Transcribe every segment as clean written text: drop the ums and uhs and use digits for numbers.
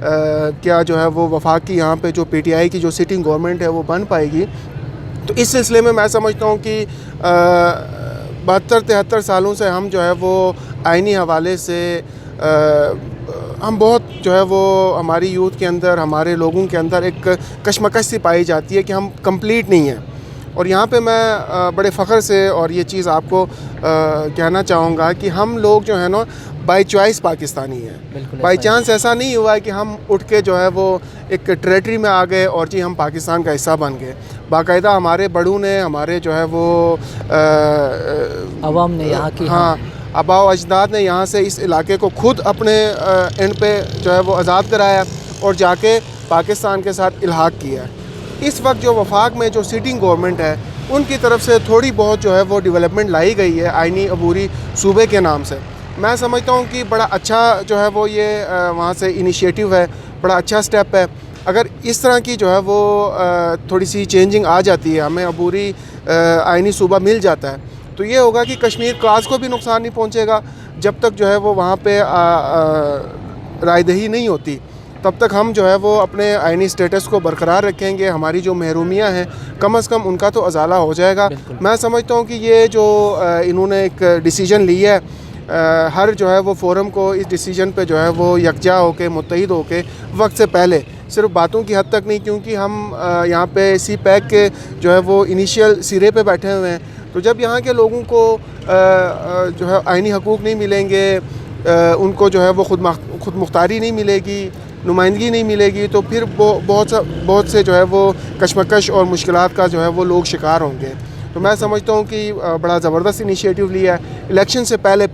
کیا جو ہے وہ وفاق کی یہاں پہ جو پی ٹی آئی کی جو سٹنگ گورنمنٹ ہے وہ بن پائے گی. تو اس سلسلے میں سمجھتا ہوں کہ 72-73 سالوں سے ہم جو ہے وہ آئینی حوالے سے ہم بہت جو ہے وہ ہماری یوتھ کے اندر, ہمارے لوگوں کے اندر ایک کشمکش سی پائی جاتی ہے کہ ہم کمپلیٹ نہیں ہیں. اور یہاں پہ میں بڑے فخر سے اور یہ چیز آپ کو کہنا چاہوں گا کہ ہم لوگ جو ہے نا بائی چوائس پاکستانی ہیں. بائی چانس ایسا نہیں ہوا ہے کہ ہم اٹھ کے جو ہے وہ ایک ٹریٹری میں آ گئے اور جی ہم پاکستان کا حصہ بن گئے. باقاعدہ ہمارے بڑوں نے, ہمارے جو ہے وہ عوام نے یہاں کی آباء و اجداد نے یہاں سے اس علاقے کو خود اپنے اینڈ پہ جو ہے وہ آزاد کرایا اور جا کے پاکستان کے ساتھ الحاق کیا. اس وقت جو وفاق میں جو سٹنگ گورنمنٹ ہے ان کی طرف سے تھوڑی بہت جو ہے وہ ڈیولپمنٹ لائی گئی ہے آئینی عبوری صوبے کے نام سے. میں سمجھتا ہوں کہ بڑا اچھا جو ہے وہ یہ وہاں سے انیشیٹو ہے, بڑا اچھا سٹیپ ہے. اگر اس طرح کی جو ہے وہ تھوڑی سی چینجنگ آ جاتی ہے, ہمیں عبوری آئینی صوبہ مل جاتا ہے, تو یہ ہوگا کہ کشمیر کاز کو بھی نقصان نہیں پہنچے گا. جب تک جو ہے وہ وہاں پہ رائے دہی نہیں ہوتی تب تک ہم جو ہے وہ اپنے آئینی سٹیٹس کو برقرار رکھیں گے. ہماری جو محرومیاں ہیں کم از کم ان کا تو ازالہ ہو جائے گا. میں سمجھتا ہوں کہ یہ جو انہوں نے ایک ڈیسیجن لی ہے, ہر جو ہے وہ فورم کو اس ڈیسیجن پہ جو ہے وہ یکجا ہو کے متحد ہو کے وقت سے پہلے, صرف باتوں کی حد تک نہیں, کیونکہ ہم یہاں پہ سی پیک کے جو ہے وہ انیشیل سرے پہ بیٹھے ہوئے ہیں. تو جب یہاں کے لوگوں کو جو ہے آئینی حقوق نہیں ملیں گے, ان کو جو ہے وہ خود مختاری نہیں ملے گی, نمائندگی نہیں ملے گی, تو پھر بہت سے جو ہے وہ کشمکش اور مشکلات کا جو ہے وہ لوگ شکار ہوں گے. تو میں سمجھتا ہوں کہ بڑا زبردست انیشیٹو لیا ہے. الیکشن سے پہلے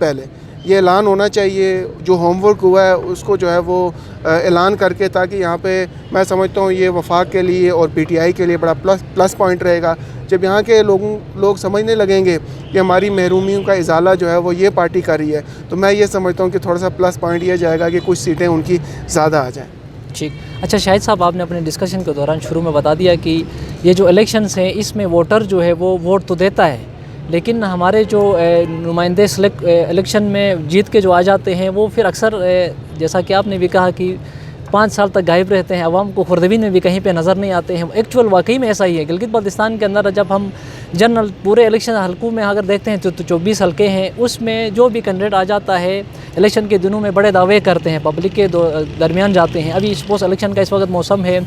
یہ اعلان ہونا چاہیے, جو ہوم ورک ہوا ہے اس کو جو ہے وہ اعلان کر کے, تاکہ یہاں پہ میں سمجھتا ہوں یہ وفاق کے لیے اور پی ٹی آئی کے لیے بڑا پلس پوائنٹ رہے گا. جب یہاں کے لوگ سمجھنے لگیں گے کہ ہماری محرومیوں کا ازالہ جو ہے وہ یہ پارٹی کر رہی ہے, تو میں یہ سمجھتا ہوں کہ تھوڑا سا پلس پوائنٹ یہ جائے گا کہ کچھ سیٹیں ان کی زیادہ آ جائیں. ٹھیک. اچھا شاہد صاحب, آپ نے اپنے ڈسکشن کے دوران شروع میں بتا دیا کہ یہ جو الیکشنز ہیں اس میں ووٹر جو ہے وہ ووٹ تو دیتا ہے, لیکن ہمارے جو نمائندے الیکشن میں جیت کے جو آ جاتے ہیں وہ پھر اکثر جیسا کہ آپ نے بھی کہا کہ 5 سال تک غائب رہتے ہیں, عوام کو خوردبین میں بھی کہیں پہ نظر نہیں آتے ہیں. ایکچوئل واقعی میں ایسا ہی ہے. گلگت بلتستان کے اندر جب ہم جنرل پورے الیکشن حلقوں میں اگر دیکھتے ہیں تو 24 حلقے ہیں, اس میں جو بھی کینڈیڈیٹ آ جاتا ہے الیکشن کے دنوں میں بڑے دعوے کرتے ہیں, پبلک کے درمیان جاتے ہیں. ابھی سپوز الیکشن کا اس وقت موسم ہے,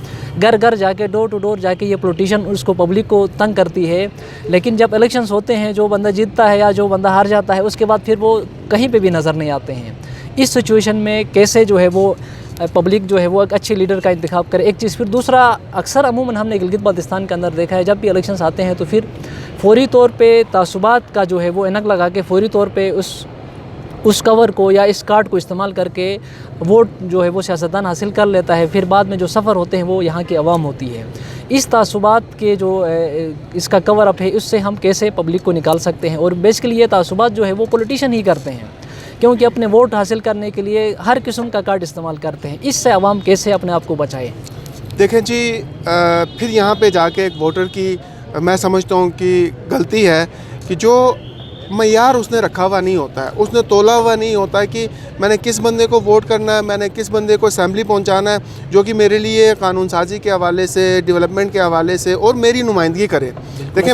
گھر گھر جا کے ڈور ٹو ڈور جا کے یہ پولیٹیشین اس کو پبلک کو تنگ کرتی ہے. لیکن جب الیکشنز ہوتے ہیں, جو بندہ جیتتا ہے یا جو بندہ ہار جاتا ہے, اس کے بعد پھر وہ کہیں پہ بھی نظر نہیں آتے ہیں. اس سچویشن میں کیسے جو ہے وہ پبلک جو ہے وہ ایک اچھے لیڈر کا انتخاب کرے, ایک چیز. پھر دوسرا, اکثر عموماً ہم نے گلگت بلتستان کے اندر دیکھا ہے جب بھی الیکشنز آتے ہیں تو پھر فوری طور پہ تعصبات کا جو ہے وہ اینک لگا کے فوری طور پہ اس کور کو یا اس کارڈ کو استعمال کر کے ووٹ جو ہے وہ سیاستدان حاصل کر لیتا ہے. پھر بعد میں جو سفر ہوتے ہیں وہ یہاں کی عوام ہوتی ہے. اس تعصبات کے جو اس کا کور اپ ہے, اس سے ہم کیسے پبلک کو نکال سکتے ہیں؟ اور بیسیکلی یہ تعصبات جو ہے وہ پولیٹیشین ہی کرتے ہیں, کیونکہ اپنے ووٹ حاصل کرنے کے لیے ہر قسم کا کارڈ استعمال کرتے ہیں. اس سے عوام کیسے اپنے آپ کو بچائے؟ دیکھیں جی, پھر یہاں پہ جا کے ایک ووٹر کی میں سمجھتا ہوں کہ غلطی ہے کہ جو معیار اس نے رکھا ہوا نہیں ہوتا ہے, اس نے تولا ہوا نہیں ہوتا ہے کہ میں نے کس بندے کو ووٹ کرنا ہے, میں نے کس بندے کو اسمبلی پہنچانا ہے جو کہ میرے لیے قانون سازی کے حوالے سے, ڈیولپمنٹ کے حوالے سے اور میری نمائندگی کرے. دیکھیں,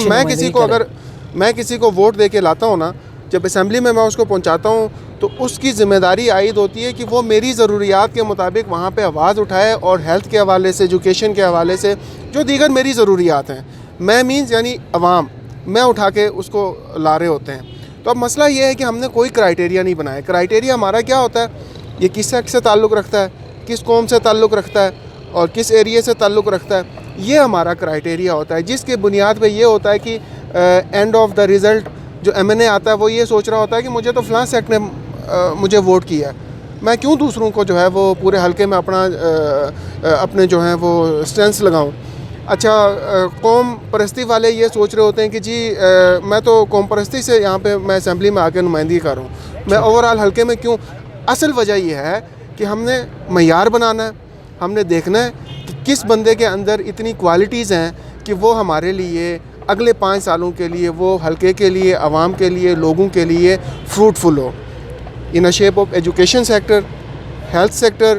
میں کسی کو ووٹ دے کے لاتا ہوں نا, جب اسمبلی میں اس کو پہنچاتا ہوں تو اس کی ذمہ داری عائد ہوتی ہے کہ وہ میری ضروریات کے مطابق وہاں پہ آواز اٹھائے, اور ہیلتھ کے حوالے سے, ایجوکیشن کے حوالے سے, جو دیگر میری ضروریات ہیں, میں مینز یعنی عوام, میں اٹھا کے اس کو لا رہے ہوتے ہیں. تو اب مسئلہ یہ ہے کہ ہم نے کوئی کرائیٹیریا نہیں بنایا. کرائیٹیریا ہمارا کیا ہوتا ہے, یہ کس سیکٹ سے تعلق رکھتا ہے, کس قوم سے تعلق رکھتا ہے, اور کس ایریے سے تعلق رکھتا ہے, یہ ہمارا کرائیٹیریا ہوتا ہے, جس کے بنیاد پہ یہ ہوتا ہے کہ اینڈ آف دا ریزلٹ جو ایم این اے آتا ہے وہ یہ سوچ رہا ہوتا ہے کہ مجھے تو فلاں سیکٹ نے مجھے ووٹ کیا ہے, میں کیوں دوسروں کو جو ہے وہ پورے حلقے میں اپنے جو ہیں وہ اسٹینس لگاؤں. اچھا, قوم پرستی والے یہ سوچ رہے ہوتے ہیں کہ جی میں تو قوم پرستی سے یہاں پہ میں اسمبلی میں آ کے نمائندگی کر رہا ہوں, میں اوور آل حلقے میں کیوں. اصل وجہ یہ ہے کہ ہم نے معیار بنانا ہے, ہم نے دیکھنا ہے کہ کس بندے کے اندر اتنی کوالٹیز ہیں کہ وہ ہمارے لیے اگلے 5 سالوں کے لیے, وہ حلقے کے لیے, عوام کے لیے, لوگوں کے لیے fruitful who. In a shape of education sector, health sector,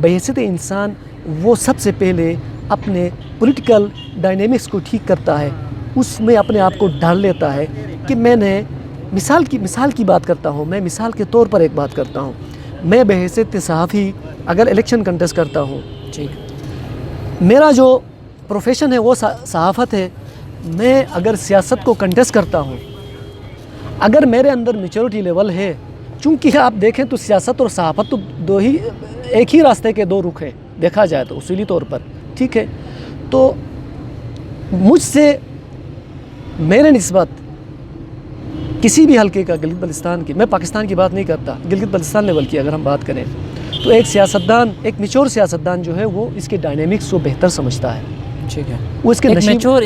بحیثیت انسان وہ سب سے پہلے اپنے پولیٹیکل ڈائنامکس کو ٹھیک کرتا ہے، اس میں اپنے آپ کو ڈال لیتا ہے کہ میں نے مثال کی بات کرتا ہوں، میں مثال کے طور پر ایک بات کرتا ہوں، میں بحیثیت صحافی اگر الیکشن کنٹیسٹ کرتا ہوں، ٹھیک، میرا جو پروفیشن ہے وہ صحافت ہے، میں اگر سیاست کو کنٹیسٹ کرتا ہوں، اگر میرے اندر میچورٹی لیول ہے، چونکہ آپ دیکھیں تو سیاست اور صحافت تو ایک ہی راستے کے دو رخ ہیں دیکھا جائے تو اصولی طور پر، ٹھیک ہے، تو مجھ سے میرے نسبت کسی بھی حلقے کا گلگت بلتستان کی، میں پاکستان کی بات نہیں کرتا، گلگت بلتستان لیول کی اگر ہم بات کریں تو ایک سیاستدان، ایک میچور سیاستدان جو ہے وہ اس کے ڈائنامکس کو بہتر سمجھتا ہے، ٹھیک ہے، وہ اس کے ایک میچور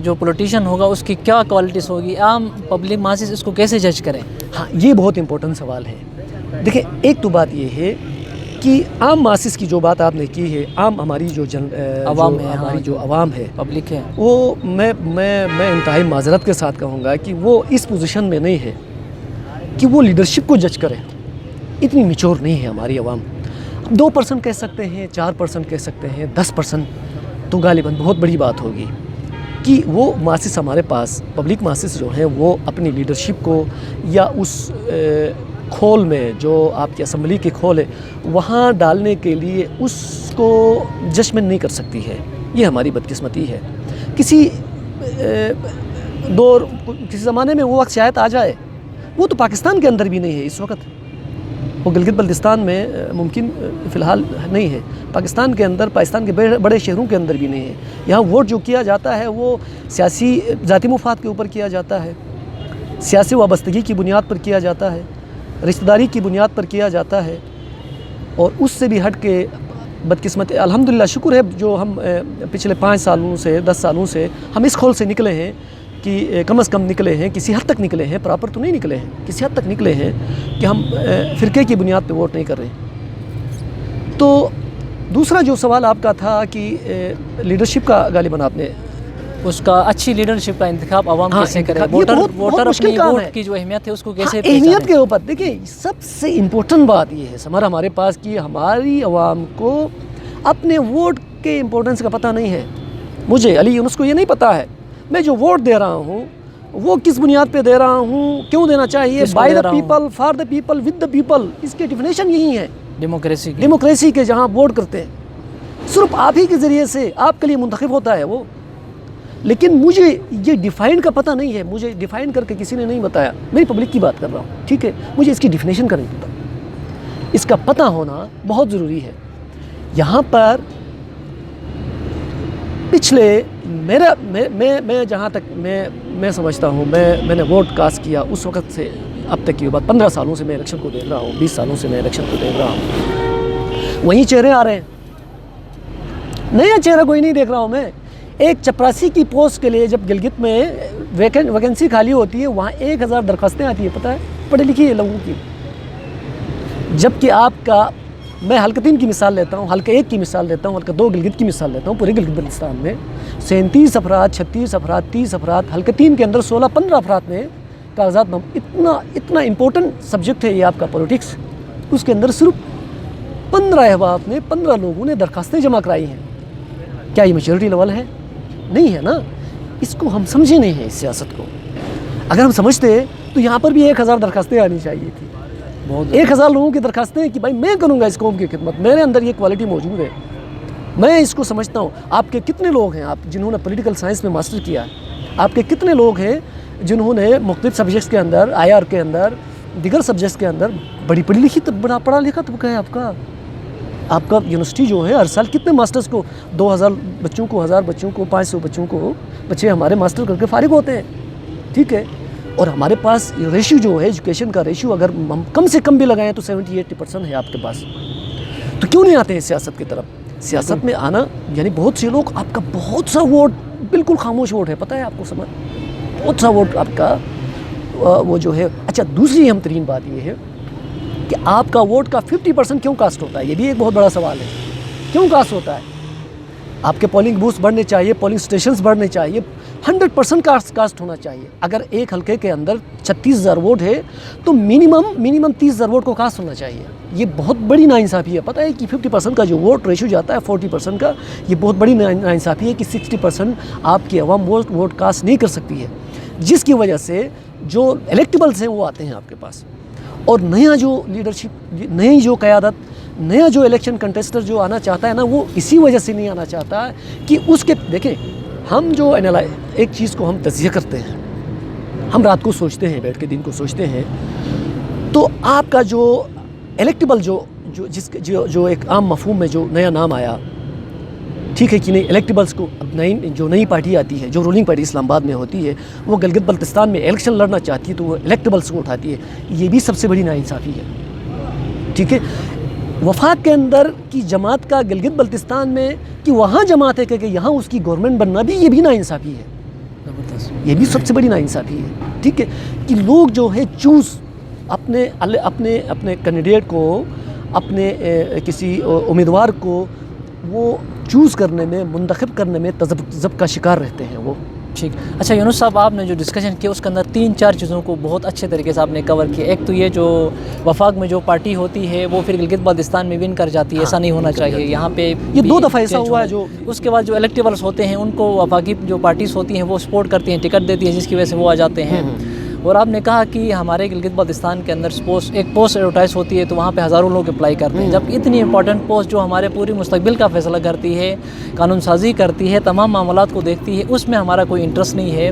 جو پولیٹیشین ہوگا اس کی کیا کوالٹیز ہوگی، عام پبلک ماسز اس کو کیسے جج کریں؟ ہاں یہ بہت امپورٹنٹ سوال ہے۔ دیکھیں ایک تو بات یہ ہے کہ عام ماسز کی جو بات آپ نے کی ہے، عام ہماری عوام ہے، ہماری جو عوام ہے، پبلک ہے، وہ میں انتہائی معذرت کے ساتھ کہوں گا کہ وہ اس پوزیشن میں نہیں ہے کہ وہ لیڈرشپ کو جج کرے، اتنی میچور نہیں ہے ہماری عوام۔ 2% کہہ سکتے ہیں، 4% کہہ سکتے ہیں، 10% تو غالباً بہت بڑی بات ہوگی کہ وہ ماسز ہمارے پاس، پبلک ماسز جو ہیں وہ اپنی لیڈرشپ کو یا اس کھول میں جو آپ کی اسمبلی کی کھول ہے وہاں ڈالنے کے لیے اس کو ججمنٹ نہیں کر سکتی ہے، یہ ہماری بدقسمتی ہے۔ کسی زمانے میں وہ وقت شاید آ جائے، وہ تو پاکستان کے اندر بھی نہیں ہے اس وقت، وہ گلگت بلتستان میں ممکن فی الحال نہیں ہے، پاکستان کے اندر، پاکستان کے بڑے شہروں کے اندر بھی نہیں ہے۔ یہاں ووٹ جو کیا جاتا ہے وہ سیاسی ذاتی مفاد کے اوپر کیا جاتا ہے، سیاسی وابستگی کی بنیاد پر کیا جاتا ہے، رشتہ داری کی بنیاد پر کیا جاتا ہے، اور اس سے بھی ہٹ کے بدقسمت الحمدللہ شکر ہے جو ہم پچھلے 5 سالوں سے 10 سالوں سے ہم اس کھول سے نکلے ہیں کہ کم از کم نکلے ہیں، کسی حد تک نکلے ہیں، پراپر تو نہیں نکلے ہیں، کسی حد تک نکلے ہیں کہ ہم فرقے کی بنیاد پہ ووٹ نہیں کر رہے ہیں۔ تو دوسرا جو سوال آپ کا تھا کہ لیڈرشپ کا غالباً آپ نے اس کا اچھی لیڈرشپ کا انتخاب عوام کیسے کرے، ووٹر اپنی ووٹ کی جو اہمیت ہے اس کو کیسے اہمیت کے اوپر دیکھیں، سب سے امپورٹنٹ بات یہ ہے ہمارے پاس کہ ہماری عوام کو اپنے ووٹ کے امپورٹنس کا پتہ نہیں ہے۔ مجھے علی یونس کو یہ نہیں پتہ ہے میں جو ووٹ دے رہا ہوں وہ کس بنیاد پہ دے رہا ہوں، کیوں دینا چاہیے، by the people, for the people, with the people, اس کی ڈیفینیشن یہی ہے ڈیموکریسی کے، جہاں ووٹ کرتے ہیں صرف آپ ہی کے ذریعے سے آپ کے لیے منتخب ہوتا ہے وہ، لیکن مجھے یہ ڈیفائن کا پتہ نہیں ہے، مجھے ڈیفائن کر کے کسی نے نہیں بتایا، میری پبلک کی بات کر رہا ہوں، ٹھیک ہے، مجھے اس کی ڈیفینیشن کا نہیں پتہ، اس کا پتہ ہونا بہت ضروری ہے۔ یہاں پر پچھلے میں جہاں تک میں سمجھتا ہوں، میں نے ووٹ کاسٹ کیا اس وقت سے اب تک کی بات 15 سالوں سے میں الیکشن کو دیکھ رہا ہوں، 20 سالوں سے میں الیکشن کو دیکھ رہا ہوں، وہی چہرے آ رہے ہیں، نیا چہرہ کوئی نہیں دیکھ رہا ہوں میں۔ ایک چپراسی کی پوسٹ کے لیے جب گلگت میں ویکنسی خالی ہوتی ہے وہاں 1000 درخواستیں آتی ہے، پتہ ہے، پڑھے لکھے لوگوں کی، جبکہ آپ کا، میں حلقہ 3 کی مثال لیتا ہوں، حلقہ 1 کی مثال لیتا ہوں، حلقہ 2 گلگت کی مثال لیتا ہوں، پورے گلگت بلتستان میں 37 افراد، 36 افراد، 30 افراد، حلقہ 3 کے اندر 16-15 افراد نے کاغذات اتنا امپورٹنٹ سبجیکٹ ہے یہ آپ کا پولیٹکس، اس کے اندر صرف 15 لوگوں نے درخواستیں جمع کرائی ہیں۔ کیا یہ میچورٹی لیول ہے؟ نہیں ہے نا، اس کو ہم سمجھے نہیں ہیں اس سیاست کو، اگر ہم سمجھتے تو یہاں پر بھی 1000 درخواستیں آنی چاہیے تھی، 1000 لوگوں کی درخواستیں کہ بھائی میں کروں گا اس قوم کی خدمت، میرے اندر یہ کوالٹی موجود ہے، میں اس کو سمجھتا ہوں۔ آپ کے کتنے لوگ ہیں آپ جنہوں نے پولیٹیکل سائنس میں ماسٹر کیا ہے؟ آپ کے کتنے لوگ ہیں جنہوں نے مختلف سبجیکٹس کے اندر، IR کے اندر، دیگر سبجیکٹس کے اندر بڑی پڑھی لکھی پڑھا لکھا طبقہ ہے آپ کا یونیورسٹی جو ہے ہر سال کتنے ماسٹرز کو، 2000 بچوں کو، 1000 بچوں کو، 500 بچوں کو، بچے ہمارے ماسٹر کر کے فارغ ہوتے ہیں، ٹھیک ہے، اور ہمارے پاس ریشیو جو ہے ایجوکیشن کا ریشیو اگر ہم کم سے کم بھی لگائیں تو 70-80% ہے آپ کے پاس، تو کیوں نہیں آتے ہیں سیاست کی طرف؟ سیاست میں آنا یعنی بہت سے لوگ، آپ کا بہت سا ووٹ بالکل خاموش ووٹ ہے، پتہ ہے آپ کو، سمجھ، بہت سا ووٹ آپ کا وہ جو ہے۔ اچھا دوسری اہم ترین بات یہ ہے کہ آپ کا ووٹ کا 50% کیوں کاسٹ ہوتا ہے؟ یہ بھی ایک بہت بڑا سوال ہے، کیوں کاسٹ ہوتا ہے؟ آپ کے پولنگ بوتھس بڑھنے چاہیے, پولنگ اسٹیشنز بڑھنے چاہیے, 100% کاسٹ ہونا چاہیے. اگر ایک حلقے کے اندر 36,000 ووٹ ہے تو منیمم 30,000 ووٹ کو کاسٹ ہونا چاہیے. یہ بہت بڑی ناانصافی ہے. پتہ ہے کہ 50% کا جو ووٹ ریشو جاتا ہے 40% کا, یہ بہت بڑی ناانصافی ہے کہ 60% آپ کی عوام ووٹ کاسٹ نہیں کر سکتی ہے, جس کی وجہ سے جو الیکٹیبلز ہیں وہ آتے ہیں آپ کے پاس. اور نیا جو لیڈرشپ, نئی جو قیادت, نیا جو الیکشن کنٹیسٹر جو آنا چاہتا ہے نا, وہ اسی وجہ سے نہیں آنا چاہتا کہ اس کے, دیکھیں ہم جو ایک چیز کو ہم تجزیہ کرتے ہیں, ہم رات کو سوچتے ہیں, بیٹھ کے دن کو سوچتے ہیں, تو آپ کا جو الیکٹیبل جو ایک عام مفہوم میں جو نیا نام آیا, ٹھیک ہے کہ نہیں, الیکٹیبلز کو جو نئی پارٹی آتی ہے, جو رولنگ پارٹی اسلام آباد میں ہوتی ہے, وہ گلگت بلتستان میں الیکشن لڑنا چاہتی ہے تو وہ الیکٹیبلز کو اٹھاتی ہے. یہ بھی سب سے بڑی ناانصافی ہے. ٹھیک ہے, وفاق کے اندر کی جماعت کا گلگت بلتستان میں کہ وہاں جماعت ہے کہ یہاں اس کی گورنمنٹ بننا بھی, یہ بھی ناانصافی ہے. یہ بھی سب سے بڑی ناانصافی ہے. ٹھیک ہے, کہ لوگ جو ہے چوز اپنے کینڈیڈیٹ کو, اپنے کسی امیدوار کو وہ چوز کرنے میں, منتخب کرنے میں تذبذب کا شکار رہتے ہیں وہ. ٹھیک. اچھا یونس صاحب, آپ نے جو ڈسکشن کیا اس کے اندر 3-4 چیزوں کو بہت اچھے طریقے سے آپ نے کور کیا. ایک تو یہ جو وفاق میں جو پارٹی ہوتی ہے وہ پھر گلگت بلتستان میں ون کر جاتی ہے, ایسا نہیں ہونا چاہیے. یہاں پہ یہ 2 دفعہ ایسا ہوا ہے. جو اس کے بعد جو الیکٹیبلز ہوتے ہیں ان کو وفاقی جو پارٹیز ہوتی ہیں وہ سپورٹ کرتی ہیں, ٹکٹ دیتی ہیں, جس کی وجہ سے وہ آ جاتے ہیں. اور آپ نے کہا کہ ہمارے گلگت بلتستان کے اندر ایک پوسٹ ایڈورٹائز ہوتی ہے تو وہاں پہ ہزاروں لوگ اپلائی کرتے ہیں, جب اتنی امپورٹنٹ پوسٹ جو ہمارے پوری مستقبل کا فیصلہ کرتی ہے, قانون سازی کرتی ہے, تمام معاملات کو دیکھتی ہے, اس میں ہمارا کوئی انٹرسٹ نہیں ہے.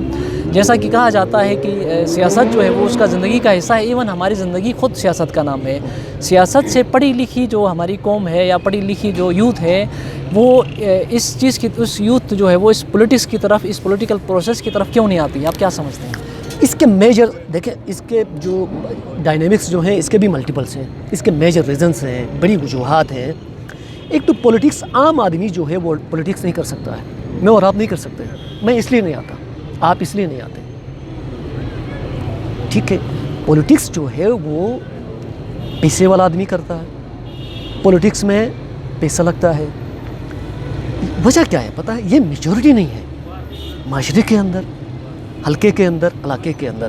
جیسا کہ کہا جاتا ہے کہ سیاست جو ہے وہ اس کا زندگی کا حصہ ہے. ایون ہماری زندگی خود سیاست کا نام ہے. سیاست سے پڑھی لکھی جو ہماری قوم ہے یا پڑھی لکھی جو یوتھ ہے, وہ اس چیز کی, اس یوتھ جو ہے وہ اس پولیٹکس کی طرف, اس پولیٹیکل پروسیس کی طرف کیوں نہیں آتی؟ آپ کیا سمجھتے ہیں؟ اس کے میجر, دیکھیں اس کے جو ڈائنامکس جو ہیں اس کے بھی ملٹیپلس ہیں. اس کے میجر ریزنس ہیں, بڑی وجوہات ہیں. ایک تو پولیٹکس, عام آدمی جو ہے وہ پولیٹکس نہیں کر سکتا ہے. میں اور آپ نہیں کر سکتے. میں اس لیے نہیں آتا, آپ اس لیے نہیں آتے. ٹھیک ہے, پولیٹکس جو ہے وہ پیسے والا آدمی کرتا ہے. پولیٹکس میں پیسہ لگتا ہے. وجہ کیا ہے پتہ ہے؟ یہ میجورٹی نہیں ہے معاشرے کے اندر, حلقے کے اندر, علاقے کے اندر.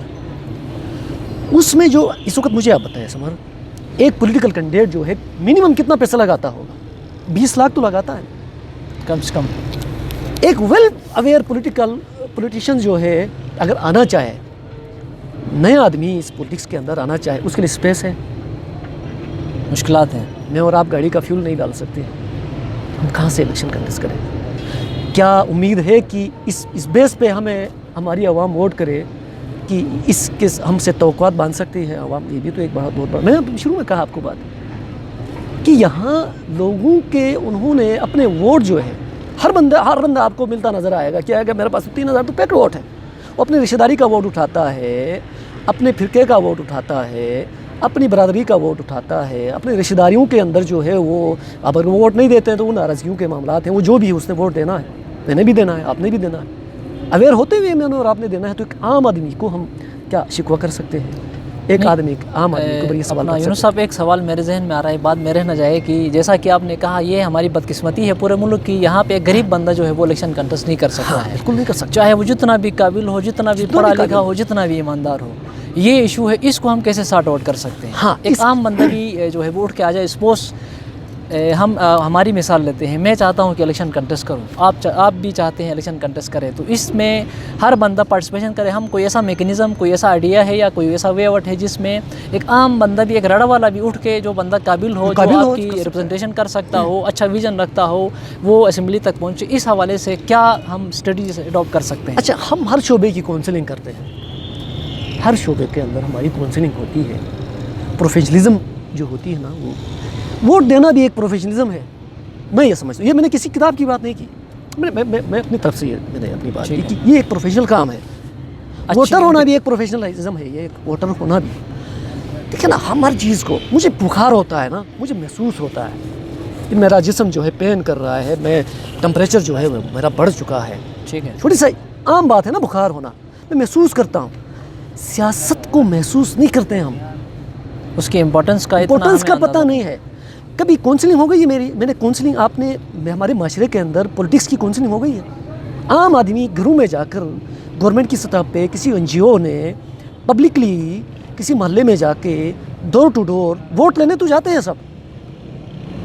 اس میں جو اس وقت مجھے آپ بتائیں سمر, ایک پولیٹیکل کینڈیڈیٹ جو ہے منیمم کتنا پیسہ لگاتا ہوگا؟ 20 لاکھ تو لگاتا ہے کم سے کم. ایک ویل اویئر پولیٹیشین جو ہے اگر آنا چاہے, نیا آدمی اس پولیٹکس کے اندر آنا چاہے, اس کے لیے اسپیس ہے, مشکلات ہیں. میں اور آپ گاڑی کا فیول نہیں ڈال سکتے. ہم کہاں سے الیکشن کنٹیسٹ کریں؟ کیا امید ہے کہ اس بیس پہ ہماری عوام ووٹ کرے کہ اس کے ہم سے توقعات باندھ سکتی ہے عوام؟ یہ بھی تو ایک بہت بڑا. میں نے شروع میں کہا آپ کو بات کہ یہاں لوگوں کے انہوں نے اپنے ووٹ جو ہے, ہر بندہ آپ کو ملتا نظر آئے گا. کیا ہے کہ میرے پاس 3,000 تو پیکڈ ووٹ ہے. وہ اپنی رشتہ داری کا ووٹ اٹھاتا ہے, اپنے فرقے کا ووٹ اٹھاتا ہے, اپنی برادری کا ووٹ اٹھاتا ہے, اپنے رشتہ داریوں کے اندر جو ہے وہ, اب اگر وہ ووٹ نہیں دیتے ہیں تو وہ ناراضگیوں کے معاملات ہیں. وہ جو بھی اس نے ووٹ دینا ہے, میں نے بھی دینا ہے, آپ نے بھی دینا ہے. اویئر ہوتے ہوئے میں نے اور آپ نے دینا ہے. تو ایک عام آدمی کو ہم کیا شکوہ کر سکتے ہیں؟ ایک آدمی, عام آدمی کو یہ سوال کر سکتے ہیں. یونس صاحب, ایک سوال میرے ذہن میں آ رہا ہے, بات میں رہ نہ جائے کہ جیسا کہ آپ نے کہا یہ ہماری بدقسمتی ہے پورے ملک کی, یہاں پہ ایک غریب بندہ جو ہے وہ الیکشن کنٹیسٹ نہیں کر سکتا ہے. بالکل نہیں کر سکتا, چاہے وہ جتنا بھی قابل ہو, جتنا بھی پڑھا لکھا ہو, جتنا بھی ایماندار ہو. یہ ایشو ہے, اس کو ہم کیسے سارٹ آؤٹ کر سکتے ہیں؟ ہاں, ایک عام بندہ بھی جو ہے وہ اٹھ کے آ جائے. سپوز ہم ہماری مثال لیتے ہیں, میں چاہتا ہوں کہ الیکشن کنٹیسٹ کروں, آپ بھی چاہتے ہیں الیکشن کنٹیسٹ کریں, تو اس میں ہر بندہ پارٹیسپیشن کرے. ہم کوئی ایسا میکنزم, کوئی ایسا آئیڈیا ہے یا کوئی ایسا وے آؤٹ ہے جس میں ایک عام بندہ بھی, ایک رڑا والا بھی اٹھ کے, جو بندہ قابل ہو, جو آپ کی ریپرزنٹیشن کر سکتا ہو, اچھا ویژن رکھتا ہو, وہ اسمبلی تک پہنچے. اس حوالے سے کیا ہم اسٹریٹجی اڈاپٹ کر سکتے ہیں؟ اچھا, ہم ہر شعبے کی کاؤنسلنگ کرتے ہیں. ہر شعبے کے اندر ہماری کاؤنسلنگ ہوتی ہے. پروفیشنلزم جو ہوتی ہے نا, وہ ووٹ دینا بھی ایک پروفیشنلزم ہے. میں یہ سمجھتا ہوں, یہ میں نے کسی کتاب کی بات نہیں کی, میں اپنی طرف سے میں نے اپنی بات کی کہ یہ ایک پروفیشنل کام ہے. ووٹر ہونا بھی ایک پروفیشنلزم ہے. یہ ایک ووٹر ہونا بھی, دیکھیں نا, ہم ہر چیز کو, مجھے بخار ہوتا ہے نا, مجھے محسوس ہوتا ہے کہ میرا جسم جو ہے پین کر رہا ہے, میں ٹمپریچر جو ہے میرا بڑھ چکا ہے. ٹھیک ہے, چھوٹی سی عام بات ہے نا بخار ہونا, میں محسوس کرتا ہوں. سیاست کو محسوس نہیں کرتے ہم, اس کی امپورٹنس کا پتہ نہیں ہے. کبھی کونسلنگ ہو گئی ہے میں نے کونسلنگ ہمارے معاشرے کے اندر پولیٹکس کی کونسلنگ ہو گئی ہے؟ عام آدمی گھروں میں جا کر گورنمنٹ کی سطح پہ کسی این جی او نے پبلکلی کسی محلے میں جا کے ڈور ٹو ڈور ووٹ لینے تو جاتے ہیں سب.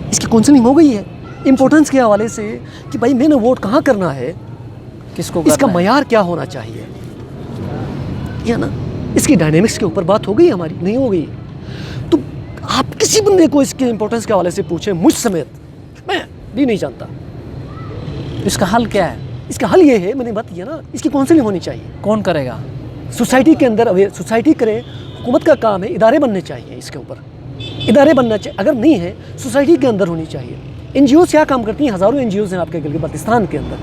اس کی کونسلنگ ہو گئی ہے امپورٹنس کے حوالے سے کہ بھائی میں نے ووٹ کہاں کرنا ہے, کس کو اس کا معیار کیا ہونا چاہیے, یا نا اس کی ڈائنامکس کے اوپر بات ہو گئی ہماری, نہیں ہو گئی. تو آپ کسی بندے کو اس کے امپورٹنس کے حوالے سے پوچھیں, مجھ سمیت میں بھی نہیں جانتا. اس کا حل کیا ہے؟ اس کا حل یہ ہے, میں نے بات کیا نا, اس کی کونسلنگ ہونی چاہیے. کون کرے گا؟ سوسائٹی کے اندر سوسائٹی کرے, حکومت کا کام ہے, ادارے بننے چاہیے, اس کے اوپر ادارے بننا چاہیے. اگر نہیں ہے سوسائٹی کے اندر ہونی چاہیے. این جی اوز کیا کام کرتی ہیں؟ ہزاروں این جی اوز ہیں آپ کے گلگت بلتستان کے اندر,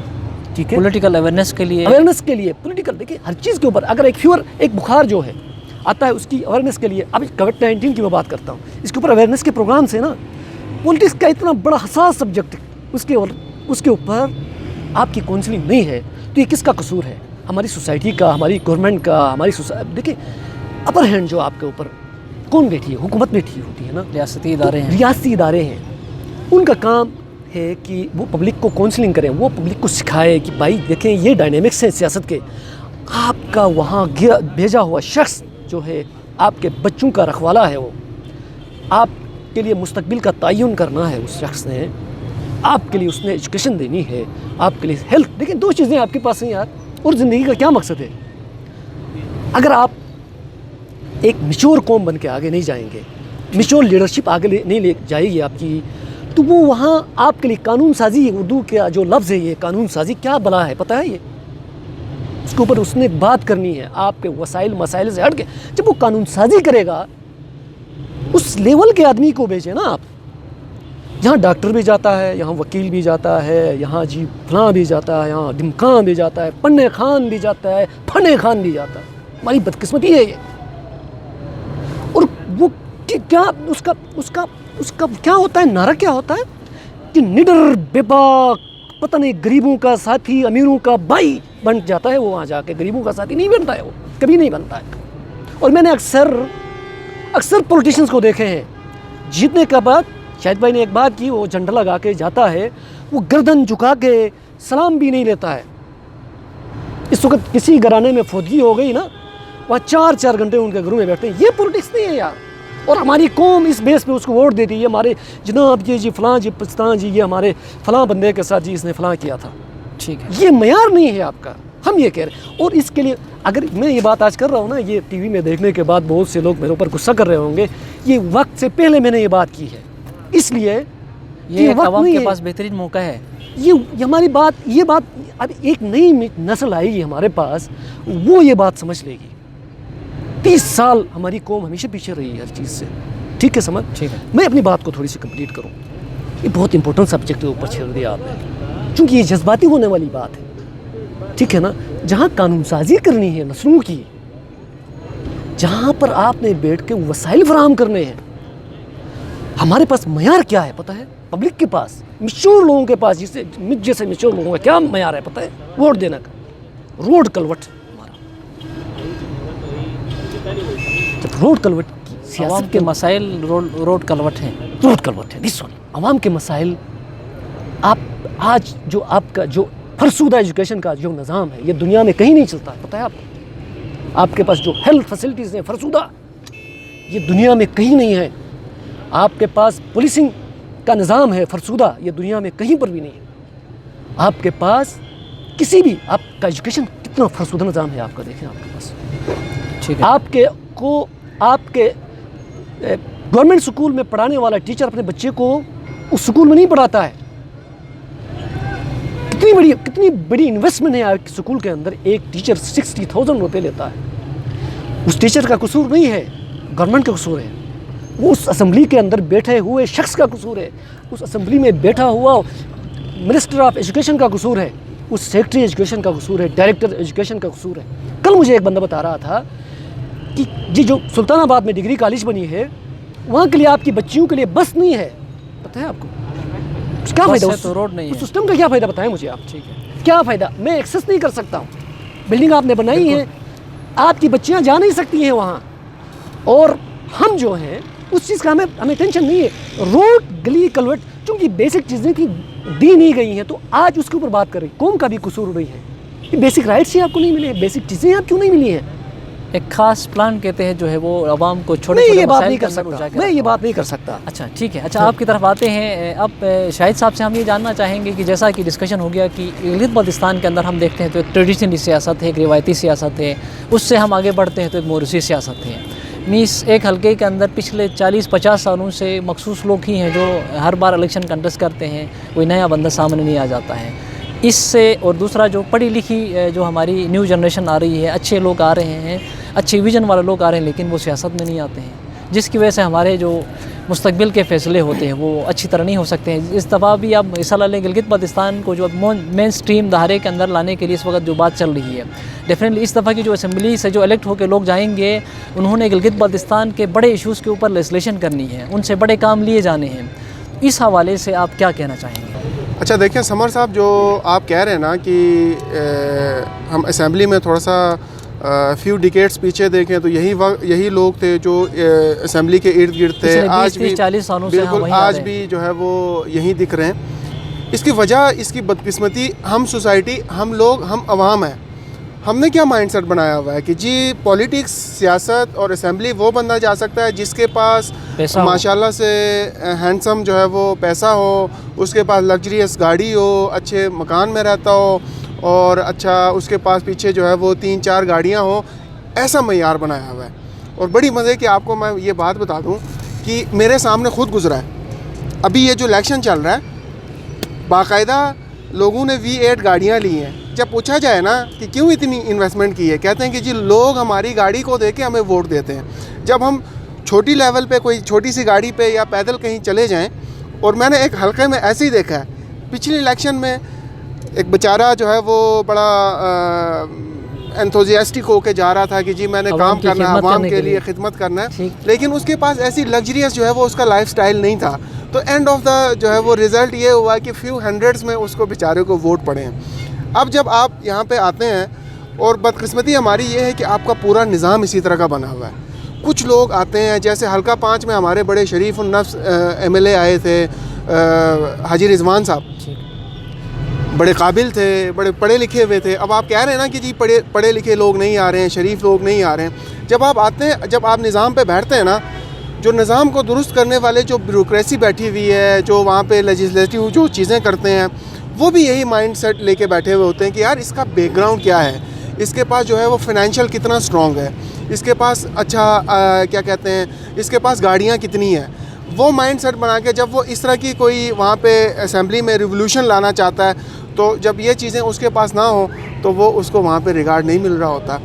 ٹھیک ہے, پولیٹیکل اویئرنیس کے لیے, پولیٹیکل دیکھیں ہر چیز کے اوپر. اگر ایک بخار جو ہے آتا ہے اس کی اویئرنیس کے لیے, اب کووڈ-19 کی میں بات کرتا ہوں, اس کے اوپر اویئرنیس کے پروگرامس ہیں نا. پولیٹکس کا اتنا بڑا حساس سبجیکٹ, اس کے اوپر آپ کی کونسلنگ نہیں ہے تو یہ کس کا قصور ہے؟ ہماری سوسائٹی کا, ہماری گورنمنٹ کا, دیکھیں اپر ہینڈ جو آپ کے اوپر کون بیٹھی ہے؟ حکومت بیٹھی ہوتی ہے نا, ریاستی ادارے ہیں. ان کا کام ہے کہ وہ پبلک کو کونسلنگ کریں, وہ پبلک کو سکھائے کہ بھائی دیکھیں یہ ڈائنامکس ہیں سیاست کے. آپ کا وہاں بھیجا ہوا شخص جو ہے آپ کے بچوں کا رکھوالا ہے, وہ آپ کے لیے مستقبل کا تعین کرنا ہے. اس شخص نے آپ کے لیے اس نے ایجوکیشن دینی ہے, آپ کے لیے ہیلتھ. دیکھیں دو چیزیں آپ کے پاس ہیں یار, اور زندگی کا کیا مقصد ہے؟ اگر آپ ایک میچور قوم بن کے آگے نہیں جائیں گے, میچور لیڈرشپ آگے نہیں لے جائے گی آپ کی, تو وہ وہاں آپ کے لیے قانون سازی, اردو کا جو لفظ ہے یہ قانون سازی, کیا بلا ہے پتہ ہے؟ یہ اس کے اوپر اس نے بات کرنی ہے آپ کے وسائل مسائل سے ہٹ کے. جب وہ قانون سازی کرے گا اس لیول کے آدمی کو بھیجیں نا آپ. یہاں ڈاکٹر بھی جاتا ہے, یہاں وکیل بھی جاتا ہے, یہاں جی فلاں بھی جاتا ہے, یہاں ڈمکان بھی جاتا ہے, پنے خان بھی جاتا ہے, پھنے خان بھی جاتا ہے. ہماری بدقسمتی ہے یہ. اور وہ کیا اس کا کیا ہوتا ہے, نعرہ کیا ہوتا ہے کہ نڈر بے باک پتہ نہیں غریبوں کا ساتھی امیروں کا بھائی بن جاتا ہے. وہ وہاں جا کے غریبوں کا ساتھی نہیں بنتا ہے, وہ کبھی نہیں بنتا ہے. اور میں نے اکثر پولیٹیشنز کو دیکھے ہیں جیتنے کے بعد, شاہد بھائی نے ایک بات کی, وہ جھنڈا لگا کے جاتا ہے, وہ گردن جھکا کے سلام بھی نہیں لیتا ہے. اس وقت کسی گھرانے میں فوتگی ہو گئی نا, وہاں 4 گھنٹے ان کے گھروں میں بیٹھتے ہیں. یہ پولیٹکس نہیں ہے یار. اور ہماری قوم اس بیس پہ اس کو ووٹ دیتی ہے, ہمارے جناب جی فلاں جی پاکستان جی, یہ ہمارے فلاں بندے کے ساتھ جی اس نے فلاں کیا تھا. ٹھیک ہے, یہ معیار نہیں ہے آپ کا, ہم یہ کہہ رہے ہیں. اور اس کے لیے اگر میں یہ بات آج کر رہا ہوں نا, یہ ٹی وی میں دیکھنے کے بعد بہت سے لوگ میرے اوپر غصہ کر رہے ہوں گے. یہ وقت سے پہلے میں نے یہ بات کی ہے, اس لیے یہ عوام کے پاس بہترین موقع ہے. یہ ہماری بات, یہ بات اب ایک نئی نسل آئے گی ہمارے پاس, وہ یہ بات سمجھ لے گی. 30 سال ہماری قوم ہمیشہ پیچھے رہی ہے ہر چیز سے, ٹھیک ہے سمجھ. ٹھیک ہے, میں اپنی بات کو تھوڑی سی کمپلیٹ کروں. یہ بہت امپورٹنٹ سبجیکٹ کے اوپر چھیڑ دیا آپ نے, چونکہ یہ جذباتی ہونے والی بات ہے, ٹھیک ہے نا. جہاں قانون سازی کرنی ہے نسلوں کی, جہاں پر آپ نے بیٹھ کے وسائل فراہم کرنے ہیں, ہمارے پاس معیار کیا ہے پتہ ہے؟ پبلک کے پاس, میچور لوگوں کے پاس, جیسے میچور لوگوں کا کیا معیار ہے پتہ ہے؟ ووٹ دینے کا. روڈ کلوٹ ہمارا, جب روڈ کلوٹ کی سیاست کے مسائل روڈ کلوٹ ہیں. روڈ کلوٹ ہے. عوام کے مسائل, آپ آج جو آپ کا جو فرسودہ ایجوکیشن کا جو نظام ہے, یہ دنیا میں کہیں نہیں چلتا, پتہ ہے آپ کو؟ آپ کے پاس جو ہیلتھ فیسلٹیز ہیں فرسودہ, یہ دنیا میں کہیں نہیں ہے. آپ کے پاس پولیسنگ کا نظام ہے فرسودہ, یہ دنیا میں کہیں پر بھی نہیں ہے. آپ کے پاس کسی بھی, آپ کا ایجوکیشن کتنا فرسودہ نظام ہے آپ کا, دیکھیں آپ کے پاس. ٹھیک ہے, آپ کے گورنمنٹ سکول میں پڑھانے والا ٹیچر اپنے بچے کو اس سکول میں نہیں پڑھاتا ہے. کتنی بڑی انویسٹمنٹ ہے آپ کے سکول کے اندر. ایک ٹیچر 60,000 روپے لیتا ہے. اس ٹیچر کا قصور نہیں ہے, گورنمنٹ کا قصور ہے. وہ اس اسمبلی کے اندر بیٹھے ہوئے شخص کا قصور ہے. اس اسمبلی میں بیٹھا ہوا منسٹر آف ایجوکیشن کا قصور ہے, اس سیکرٹری ایجوکیشن کا قصور ہے, ڈائریکٹر ایجوکیشن کا قصور ہے. کل مجھے ایک بندہ بتا رہا تھا کہ جی جو سلطان آباد میں ڈگری کالج بنی ہے, وہاں کے لیے آپ کی بچیوں کے لیے بس نہیں ہے. پتہ ہے آپ کو کیا فائدہ؟ تو روڈ نہیں ہے. اس سسٹم کا کیا فائدہ بتائیں مجھے آپ. ٹھیک ہے, کیا فائدہ؟ میں ایکسیس نہیں کر سکتا ہوں. بلڈنگ آپ نے بنائی ہے, آپ کی بچیاں جا نہیں سکتی ہیں وہاں, اور ہم جو ہیں اس چیز کا ہمیں ٹینشن نہیں ہے. روڈ گلی کلوٹ چونکہ بیسک چیزیں تھیں دی نہیں گئی ہیں تو آج اس کے اوپر بات کر رہی قوم کا بھی قصور ہو رہی ہے. یہ بیسک رائٹس ہی آپ کو نہیں ملے, بیسک چیزیں آپ کیوں نہیں ملی ہیں؟ ایک خاص پلان کہتے ہیں جو ہے وہ عوام کو چھوٹے میں چھوٹے یہ بات مسائل نہیں کے کر اندر سکتا, اجاگر میں یہ رکھتا بات نہیں کر سکتا. اچھا ٹھیک ہے. اچھا آپ کی طرف آتے ہیں. اب شاہد صاحب سے ہم یہ جاننا چاہیں گے کہ جیسا کہ ڈسکشن ہو گیا کہ گلگت بلتستان کے اندر ہم دیکھتے ہیں تو ایک ٹریڈیشنلی سیاست ہے, ایک روایتی سیاست ہے, اس سے ہم آگے بڑھتے ہیں تو ایک موروثی سیاست ہے. میس ایک حلقے کے اندر پچھلے 40-50 سالوں سے مخصوص لوگ ہی ہیں جو ہر بار الیکشن کنٹیسٹ کرتے ہیں, کوئی نیا بندہ سامنے نہیں آ جاتا ہے. اس سے اور دوسرا جو پڑھی لکھی جو ہماری نیو جنریشن آ رہی ہے, اچھے لوگ آ رہے ہیں, اچھے ویژن والے لوگ آ رہے ہیں, لیکن وہ سیاست میں نہیں آتے ہیں, جس کی وجہ سے ہمارے جو مستقبل کے فیصلے ہوتے ہیں وہ اچھی طرح نہیں ہو سکتے ہیں. اس دفعہ بھی اب مثال لیں گلگت بلتستان کو جو مین سٹریم دھارے کے اندر لانے کے لیے اس وقت جو بات چل رہی ہے, ڈیفینیٹلی اس دفعہ کی جو اسمبلی سے جو الیکٹ ہو کے لوگ جائیں گے انہوں نے گلگت بلتستان کے بڑے ایشوز کے اوپر لیجسلیشن کرنی ہے, ان سے بڑے کام لیے جانے ہیں. اس حوالے سے آپ کیا کہنا چاہیں گے؟ اچھا دیکھیں سمر صاحب, جو آپ کہہ رہے ہیں نا کہ ہم اسمبلی میں تھوڑا سا فیو ڈیکیڈز پیچھے دیکھیں تو یہی لوگ تھے جو اسمبلی کے ارد گرد تھے. آج بھی 40 سالوں سے بالکل آج بھی جو ہے وہ یہیں دکھ رہے ہیں. اس کی وجہ, اس کی بدقسمتی ہم سوسائٹی, ہم لوگ, ہم عوام ہیں. ہم نے کیا مائنڈ سیٹ بنایا ہوا ہے کہ جی پولیٹکس, سیاست اور اسمبلی وہ بندہ جا سکتا ہے جس کے پاس ماشاءاللہ سے ہینڈسم جو ہے وہ پیسہ ہو, اس کے پاس لگژریس گاڑی ہو, اچھے مکان میں رہتا ہو, اور اچھا اس کے پاس پیچھے جو ہے وہ 3-4 گاڑیاں ہوں. ایسا معیار بنایا ہوا ہے. اور بڑی مزے کہ آپ کو میں یہ بات بتا دوں کہ میرے سامنے خود گزرا ہے ابھی یہ جو الیکشن چل رہا ہے, باقاعدہ لوگوں نے V8 گاڑیاں لی ہیں. جب پوچھا جائے نا کہ کیوں اتنی انویسٹمنٹ کی ہے, کہتے ہیں کہ جی لوگ ہماری گاڑی کو دیکھ کے ہمیں ووٹ دیتے ہیں. جب ہم چھوٹی لیول پہ کوئی چھوٹی سی گاڑی پہ یا پیدل کہیں چلے جائیں, اور میں نے ایک حلقے میں ایسے ہی دیکھا ہے پچھلی الیکشن میں, ایک بیچارہ جو ہے وہ بڑا انتھوزیاسٹک ہو کے جا رہا تھا کہ جی میں نے کام کرنا ہے, عوام کے لیے خدمت کرنا ہے, لیکن اس کے پاس ایسی لگژریس جو ہے وہ اس کا لائف سٹائل نہیں تھا. تو اینڈ آف دا جو ہے وہ رزلٹ یہ ہوا کہ فیو ہنڈریڈز میں اس کو بیچارے کو ووٹ پڑے ہیں. اب جب آپ یہاں پہ آتے ہیں, اور بدقسمتی ہماری یہ ہے کہ آپ کا پورا نظام اسی طرح کا بنا ہوا ہے. کچھ لوگ آتے ہیں, جیسے حلقہ 5 میں ہمارے بڑے شریف النفس MLA آئے تھے, حاجی رضوان صاحب, بڑے قابل تھے, بڑے پڑھے لکھے ہوئے تھے. اب آپ کہہ رہے ہیں نا کہ جی پڑھے لکھے لوگ نہیں آ رہے ہیں, شریف لوگ نہیں آ رہے ہیں. جب آپ آتے ہیں, جب آپ نظام پہ بیٹھتے ہیں نا, جو نظام کو درست کرنے والے جو بیوروکریسی بیٹھی ہوئی ہے, جو وہاں پہ لیجسلیٹو جو چیزیں کرتے ہیں, وہ بھی یہی مائنڈ سیٹ لے کے بیٹھے ہوئے ہوتے ہیں کہ یار اس کا بیک گراؤنڈ کیا ہے, اس کے پاس جو ہے وہ فائنینشیل کتنا سٹرونگ ہے, اس کے پاس اچھا کیا کہتے ہیں, اس کے پاس گاڑیاں کتنی ہیں. وہ مائنڈ سیٹ بنا کے جب وہ اس طرح کی کوئی وہاں پہ اسمبلی میں ریولوشن لانا چاہتا ہے, تو جب یہ چیزیں اس کے پاس نہ ہوں تو وہ اس کو وہاں پہ ریگارڈ نہیں مل رہا ہوتا.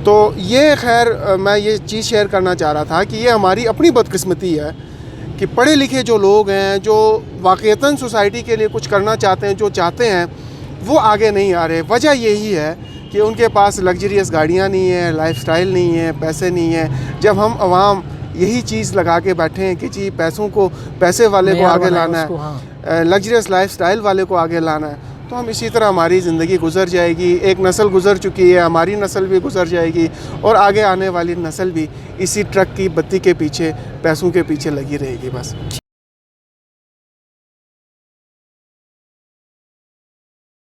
تو یہ خیر میں یہ چیز شیئر کرنا چاہ رہا تھا کہ یہ ہماری اپنی بدقسمتی ہے کہ پڑھے لکھے جو لوگ ہیں, جو واقعتاً سوسائٹی کے لیے کچھ کرنا چاہتے ہیں, جو چاہتے ہیں, وہ آگے نہیں آ رہے. وجہ یہی ہے کہ ان کے پاس لگژریس گاڑیاں نہیں ہیں, لائف سٹائل نہیں ہے, پیسے نہیں ہیں. جب ہم عوام یہی چیز لگا کے بیٹھے ہیں کہ جی پیسے والے کو آگے لانا ہے, لگژریس لائف سٹائل والے کو آگے لانا ہے, تو ہم اسی طرح ہماری زندگی گزر جائے گی. ایک نسل گزر چکی ہے, ہماری نسل بھی گزر جائے گی, اور آگے آنے والی نسل بھی اسی ٹرک کی بتی کے پیچھے, پیسوں کے پیچھے لگی رہے گی بس.